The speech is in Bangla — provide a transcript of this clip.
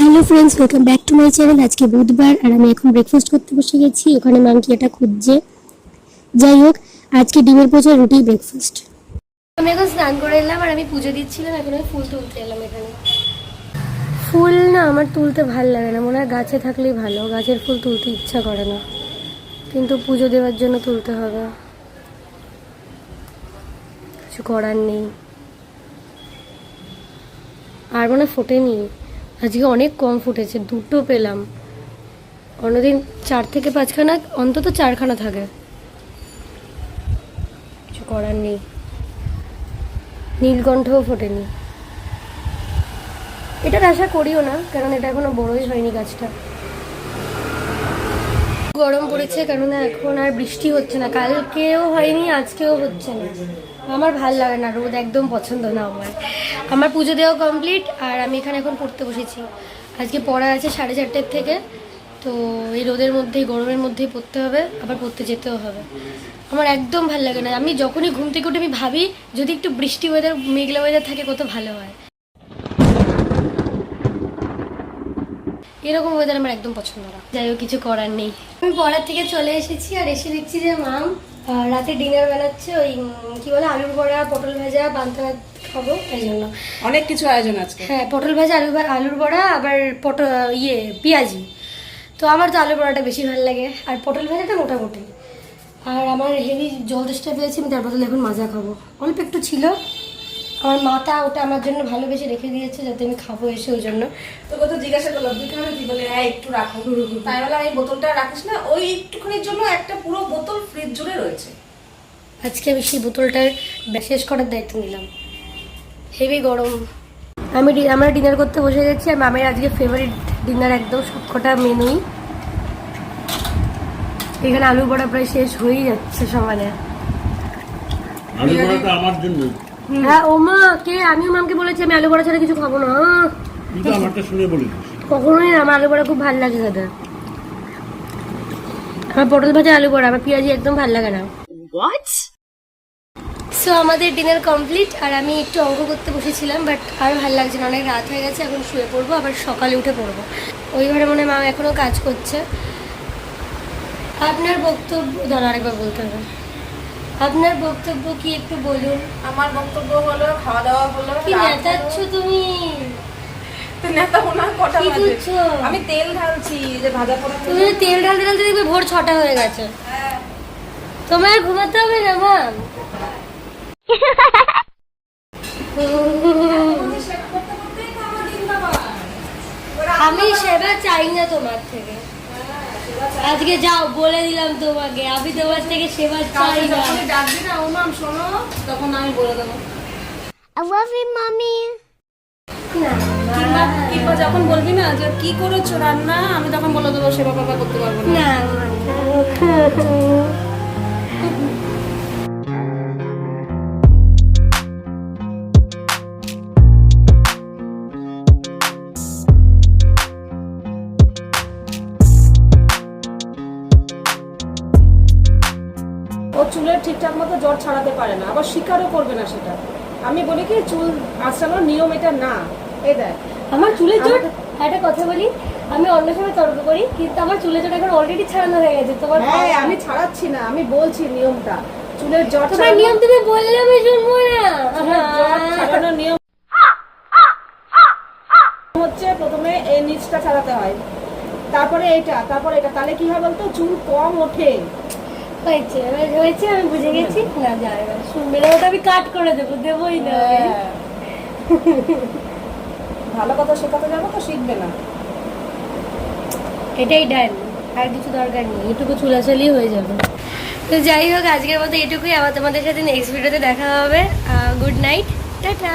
Hello friends, welcome back to my channel. আজকে বুধবার আর আমি এখন ব্রেকফাস্ট করতে বসে গেছি। ওখানে মাংকি এটা খুঁজছে। যাই হোক, আজকে ডিমের পোচা রুটি ব্রেকফাস্ট। আমি এখন স্নান করে এলাম আর আমি পুজো দিচ্ছিলাম। এখন আমি ফুল তুলতে এলাম। এখানে ফুল না আমার তুলতে ভালো লাগে না, মনে হয় গাছে থাকলেই ভালো। গাছের ফুল তুলতে ইচ্ছা করে না, কিন্তু পুজো দেওয়ার জন্য তুলতে হবে, কিছু করার নেই। আর মনে ফোটেনি, আজকে অনেক কম ফুটেছে, দুটো পেলাম। অন্যদিন 4 থেকে 5খানা, অন্তত 4খানা থাকে। কিছু করার নেই। নীলকণ্ঠও ফোটেনি। এটার আশা করিও না, কারণ এটা এখনো বড়ই হয়নি গাছটা। গরম পড়েছে, কেননা এখন আর বৃষ্টি হচ্ছে না। কালকেও হয়নি, আজকেও হচ্ছে না। আমার ভাল লাগে না, রোদ একদম পছন্দ না আমার। আমার পুজো দেওয়া কমপ্লিট আর আমি এখানে এখন পড়তে বসেছি। আজকে পড়া আছে 4:30 থেকে, তো এই রোদের মধ্যেই, গরমের মধ্যেই পড়তে হবে, আবার পড়তে যেতেও হবে। আমার একদম ভাল লাগে না। আমি যখনই ঘুম থেকে উঠে আমি ভাবি যদি একটু বৃষ্টি ওয়েদার, মেঘলা ওয়েদার থাকে কত ভালো হয়। এরকম ওয়েদার আমার একদম পছন্দ না। যাই হোক, কিছু করার নেই। আমি পড়ার থেকে চলে এসেছি আর এসে দেখছি যে মাম রাতে ডিনার বানাচ্ছে। ওই কি বলে, আলুর বড়া, পটল ভাজা, পান্তা ভাত খাবো, তাই জন্য অনেক কিছু আয়োজন আজকে। হ্যাঁ, পটল ভাজা, আলুর বড়া, আবার পেঁয়াজি। তো আমার তো আলুর বড়াটা বেশি ভালো লাগে, আর পটল ভাজাটা মোটামুটি। আর আমার হেভি জল তেষ্টা পেয়েছি, আমি তার বদলে এখন মাজা খাবো। অল্প একটু ছিল, আমার মাটা ওটা আমার জন্য ভালোবেসে রেখে দিয়েছে যাতে আমি খাবো এসে, ওই জন্য। তোকে তো জিজ্ঞাসা করলাম তুই কেন, তুই বলে হ্যাঁ একটু রাখো। তাই বলে আমি বোতলটা রাখিস না, ওই একটুখানির জন্য একটা পুরো বোতল ফ্রিজ জুড়ে রয়েছে। আজকে আমি সেই বোতলটার শেষ করার দায়িত্ব নিলাম। হেভি গরম। আমরা ডিনার করতে বসে গেছি, আর মামের আজকে ফেভারিট ডিনার, একদম সবকটা মেনুই। এখানে আলু বড়া প্রায় শেষ হয়েই যাচ্ছে সমানে। আলু বড়াটা আমার জন্য। হ্যাঁ ওমা, কে? আমিও মামকে বলেছি আমি আলু বড়া ছাড়া কিছু খাবো না। কিন্তু আমারটা শুনে বলিস কখনোই না, আমার আলু বড়া খুব ভালো লাগে খেতে। আমার পটল ভাজা, আলু বড়া, আমার পেঁয়াজি একদম ভালো লাগে না। সো আমাদের ডিনার কমপ্লিট আর আমি একটু অঙ্ক করতে বসেছিলাম, বাট আর ভালো লাগছে না, অনেক রাত হয়ে গেছে। এখন শুয়ে পড়বো, আবার সকালে উঠে পড়বো। ওই ঘরে মনে হয় মা এখনো কাজ করছে। আপনার বক্তব্য দাঁড়া, আরেকবার বলতে হবে। আপনার বক্তব্য কি একটু বলুন। আমার বক্তব্য হলো খাওয়া দাওয়া হলো। কি নেতাচ্ছ তুমি? তুই নেতা না, কটা কি বাজে? করছো? আমি তেল ঢালছি, যে ভাজা পোড়া। তুমি তেল ঢালতে ঢালতে দেখবে ভোর 6টা হয়ে গেছে। হ্যাঁ, তোমার ঘুমাতে হবে না মা? আমি সেবা চাই না তোমার থেকে। আজকে যাও, বলে দিলাম তোমাকে, আমি তোমার থেকে সেবা চাই না। যখন ডাকবি না ও মাম শোনো, তখন আমি বলে দেবো। I love you, mommy. কিংবা যখন বলবি না যে কি করেছো রান্না, আমি তখন বলে দেবো সেবা বাবা করতে পারবো না। না ও চুলের ঠিকঠাক মতো জ্বর ছাড়াতে পারে না, আবার স্বীকারও করবে না সেটা। আমি বলি কি চুল আঁচড়ানোর নিয়ম এটা না। এই দেখ আমার চুলের জট, একটা কথা বলি, আমি অন্য সময় তর্ক করি, কিন্তু আমার চুলের জট এখন অলরেডি ছাড়ানো হয়ে গেছে। তোমার হ্যাঁ, আমি ছাড়াচ্ছি না, আমি বলছি নিয়মটা। চুলের জ্বর তোমার নিয়ম তুমি বললে আমি শুনবো না। ছাড়ানোর নিয়ম হচ্ছে প্রথমে এই নিচটা ছাড়াতে হয়, তারপরে এটা, তারপরে এটা। তাহলে কি হয় বলতো, চুল কম ওঠে। হয়েছে হয়েছে, আমি বুঝে গেছি। না যায় না, শুনবে না, ওটা আমি কাট করে দেবো, দেবোই না। ভালো কথা শেখাতে যাবো তো শিখবে না। এটাই ডান, আর কিছু দরকার নেই, এটুকু চুলাচালি হয়ে যাবে। তো যাই হোক, আজকের মতো এটুকুই। আবার তোমাদের সাথে নেক্সট ভিডিওতে দেখা হবে। Good night, tata.